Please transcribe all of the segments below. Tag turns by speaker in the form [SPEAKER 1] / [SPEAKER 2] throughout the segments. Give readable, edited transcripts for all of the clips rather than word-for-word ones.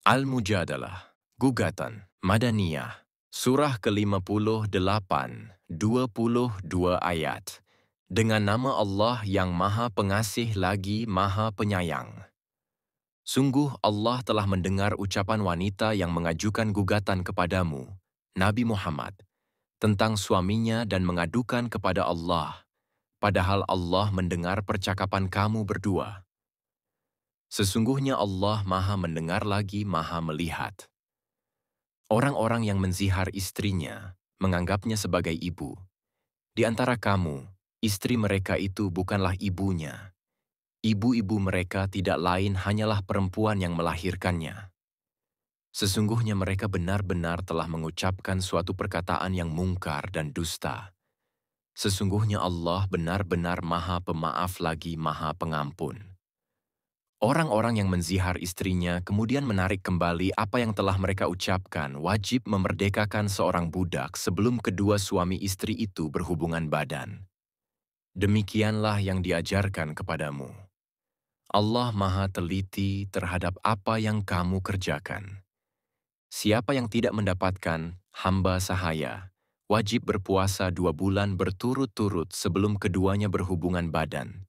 [SPEAKER 1] Al-Mujadalah, Gugatan, Madaniyah, Surah ke-58, 22 ayat. Dengan nama Allah yang Maha Pengasih lagi Maha Penyayang. Sungguh Allah telah mendengar ucapan wanita yang mengajukan gugatan kepadamu, Nabi Muhammad, tentang suaminya dan mengadukan kepada Allah, padahal Allah mendengar percakapan kamu berdua. Sesungguhnya Allah Maha mendengar lagi Maha melihat. Orang-orang yang menzihar istrinya menganggapnya sebagai ibu. Di antara kamu, istri mereka itu bukanlah ibunya. Ibu-ibu mereka tidak lain hanyalah perempuan yang melahirkannya. Sesungguhnya mereka benar-benar telah mengucapkan suatu perkataan yang mungkar dan dusta. Sesungguhnya Allah benar-benar Maha Pemaaf lagi Maha Pengampun. Orang-orang yang menzihar istrinya kemudian menarik kembali apa yang telah mereka ucapkan wajib memerdekakan seorang budak sebelum kedua suami istri itu berhubungan badan. Demikianlah yang diajarkan kepadamu. Allah Maha teliti terhadap apa yang kamu kerjakan. Siapa yang tidak mendapatkan hamba sahaya, wajib berpuasa 2 bulan berturut-turut sebelum keduanya berhubungan badan.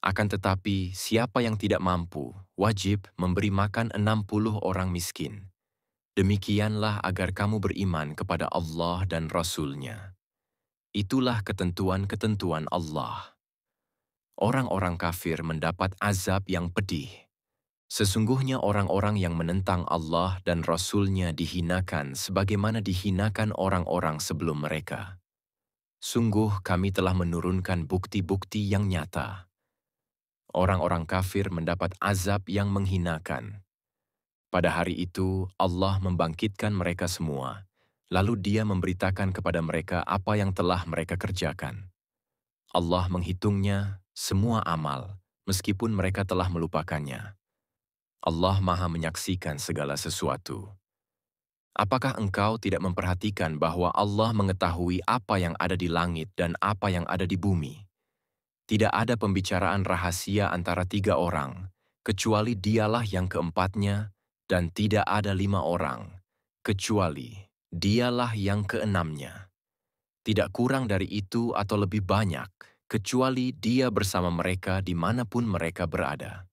[SPEAKER 1] Akan tetapi, siapa yang tidak mampu, wajib memberi makan 60 orang miskin. Demikianlah agar kamu beriman kepada Allah dan Rasul-Nya. Itulah ketentuan-ketentuan Allah. Orang-orang kafir mendapat azab yang pedih. Sesungguhnya orang-orang yang menentang Allah dan Rasul-Nya dihinakan sebagaimana dihinakan orang-orang sebelum mereka. Sungguh kami telah menurunkan bukti-bukti yang nyata. Orang-orang kafir mendapat azab yang menghinakan. Pada hari itu, Allah membangkitkan mereka semua, lalu Dia memberitakan kepada mereka apa yang telah mereka kerjakan. Allah menghitungnya semua amal, meskipun mereka telah melupakannya. Allah Maha menyaksikan segala sesuatu. Apakah engkau tidak memperhatikan bahwa Allah mengetahui apa yang ada di langit dan apa yang ada di bumi? Tidak ada pembicaraan rahasia antara 3 orang, kecuali dialah yang keempatnya, dan tidak ada 5 orang, kecuali dialah yang keenamnya. Tidak kurang dari itu atau lebih banyak, kecuali dia bersama mereka dimanapun mereka berada.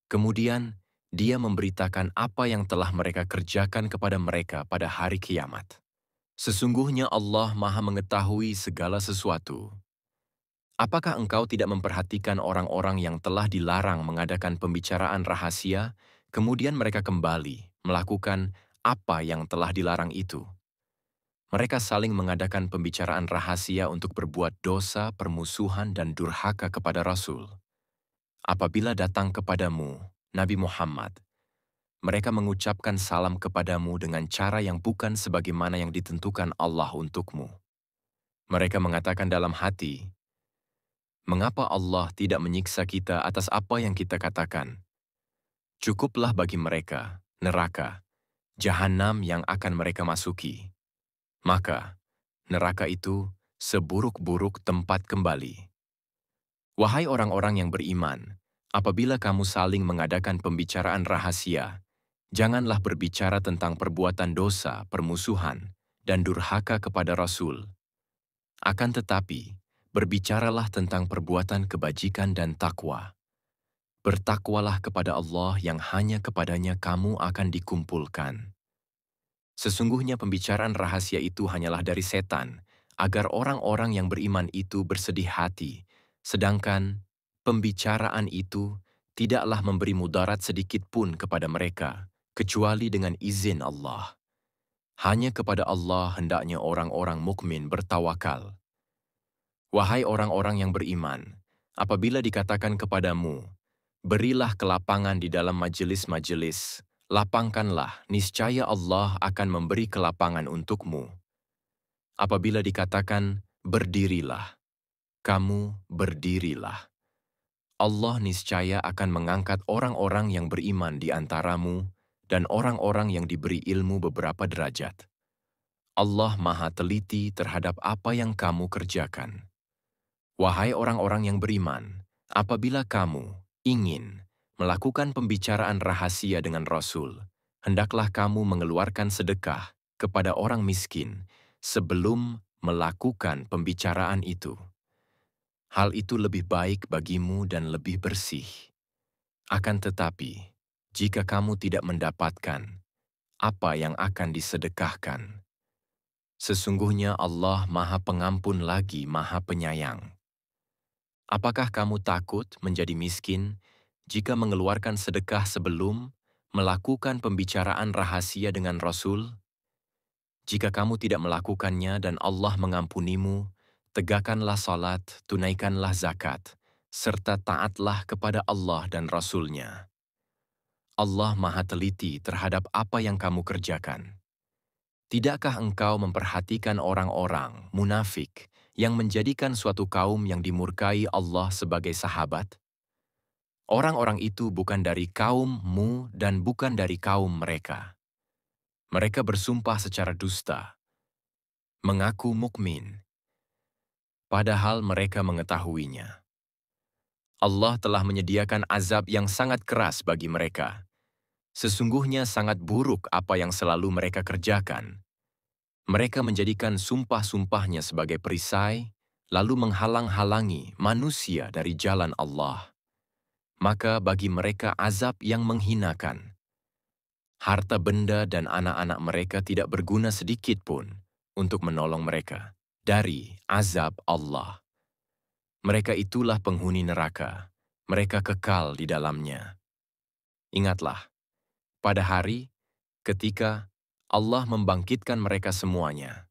[SPEAKER 1] Kemudian, dia memberitakan apa yang telah mereka kerjakan kepada mereka pada hari kiamat. Sesungguhnya Allah Maha mengetahui segala sesuatu. Apakah engkau tidak memperhatikan orang-orang yang telah dilarang mengadakan pembicaraan rahasia, kemudian mereka kembali melakukan apa yang telah dilarang itu? Mereka saling mengadakan pembicaraan rahasia untuk berbuat dosa, permusuhan, dan durhaka kepada Rasul. Apabila datang kepadamu, Nabi Muhammad, mereka mengucapkan salam kepadamu dengan cara yang bukan sebagaimana yang ditentukan Allah untukmu. Mereka mengatakan dalam hati, "Mengapa Allah tidak menyiksa kita atas apa yang kita katakan? Cukuplah bagi mereka neraka, jahanam yang akan mereka masuki. Maka, neraka itu seburuk-buruk tempat kembali." Wahai orang-orang yang beriman, apabila kamu saling mengadakan pembicaraan rahasia, janganlah berbicara tentang perbuatan dosa, permusuhan, dan durhaka kepada Rasul. Akan tetapi, berbicaralah tentang perbuatan kebajikan dan takwa. Bertakwalah kepada Allah yang hanya kepadanya kamu akan dikumpulkan. Sesungguhnya pembicaraan rahasia itu hanyalah dari setan, agar orang-orang yang beriman itu bersedih hati, sedangkan pembicaraan itu tidaklah memberi mudarat sedikit pun kepada mereka, kecuali dengan izin Allah. Hanya kepada Allah hendaknya orang-orang mukmin bertawakal. Wahai orang-orang yang beriman, apabila dikatakan kepadamu, berilah kelapangan di dalam majelis-majelis, lapangkanlah, niscaya Allah akan memberi kelapangan untukmu. Apabila dikatakan, berdirilah, kamu berdirilah. Allah niscaya akan mengangkat orang-orang yang beriman di antaramu dan orang-orang yang diberi ilmu beberapa derajat. Allah Maha teliti terhadap apa yang kamu kerjakan. Wahai orang-orang yang beriman, apabila kamu ingin melakukan pembicaraan rahasia dengan Rasul, hendaklah kamu mengeluarkan sedekah kepada orang miskin sebelum melakukan pembicaraan itu. Hal itu lebih baik bagimu dan lebih bersih. Akan tetapi, jika kamu tidak mendapatkan apa yang akan disedekahkan, sesungguhnya Allah Maha Pengampun lagi Maha Penyayang. Apakah kamu takut menjadi miskin jika mengeluarkan sedekah sebelum melakukan pembicaraan rahasia dengan Rasul? Jika kamu tidak melakukannya dan Allah mengampunimu, tegakkanlah salat, tunaikanlah zakat, serta taatlah kepada Allah dan Rasul-Nya. Allah Maha Teliti terhadap apa yang kamu kerjakan. Tidakkah engkau memperhatikan orang-orang munafik yang menjadikan suatu kaum yang dimurkai Allah sebagai sahabat? Orang-orang itu bukan dari kaummu dan bukan dari kaum mereka. Mereka bersumpah secara dusta, mengaku mukmin, padahal mereka mengetahuinya. Allah telah menyediakan azab yang sangat keras bagi mereka. Sesungguhnya sangat buruk apa yang selalu mereka kerjakan. Mereka menjadikan sumpah-sumpahnya sebagai perisai, lalu menghalang-halangi manusia dari jalan Allah. Maka bagi mereka azab yang menghinakan. Harta benda dan anak-anak mereka tidak berguna sedikit pun untuk menolong mereka dari azab Allah. Mereka itulah penghuni neraka, mereka kekal di dalamnya. Ingatlah, pada hari ketika Allah membangkitkan mereka semuanya,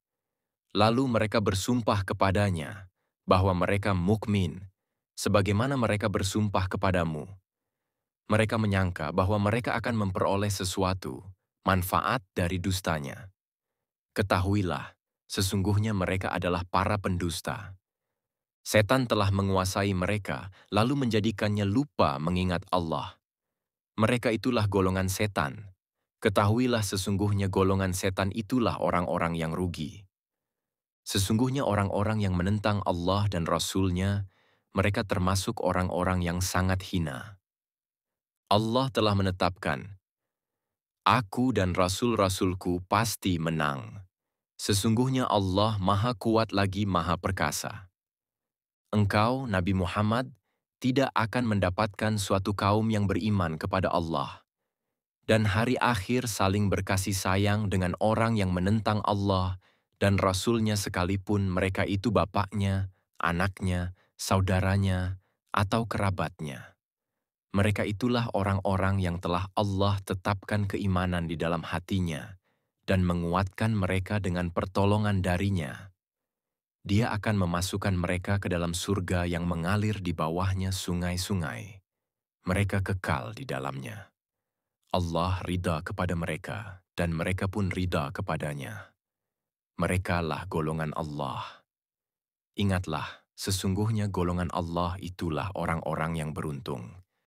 [SPEAKER 1] lalu mereka bersumpah kepadanya bahwa mereka mukmin, sebagaimana mereka bersumpah kepadamu. Mereka menyangka bahwa mereka akan memperoleh sesuatu, manfaat dari dustanya. Ketahuilah, sesungguhnya mereka adalah para pendusta. Setan telah menguasai mereka, lalu menjadikannya lupa mengingat Allah. Mereka itulah golongan setan. Ketahuilah sesungguhnya golongan setan itulah orang-orang yang rugi. Sesungguhnya orang-orang yang menentang Allah dan Rasul-Nya, mereka termasuk orang-orang yang sangat hina. Allah telah menetapkan, Aku dan Rasul-Rasulku pasti menang. Sesungguhnya Allah Maha Kuat lagi Maha Perkasa. Engkau, Nabi Muhammad, tidak akan mendapatkan suatu kaum yang beriman kepada Allah dan hari akhir saling berkasih sayang dengan orang yang menentang Allah dan Rasul-Nya sekalipun mereka itu bapaknya, anaknya, saudaranya, atau kerabatnya. Mereka itulah orang-orang yang telah Allah tetapkan keimanan di dalam hatinya dan menguatkan mereka dengan pertolongan darinya. Dia akan memasukkan mereka ke dalam surga yang mengalir di bawahnya sungai-sungai. Mereka kekal di dalamnya. Allah ridha kepada mereka, dan mereka pun ridha kepadanya. Merekalah golongan Allah. Ingatlah, sesungguhnya golongan Allah itulah orang-orang yang beruntung.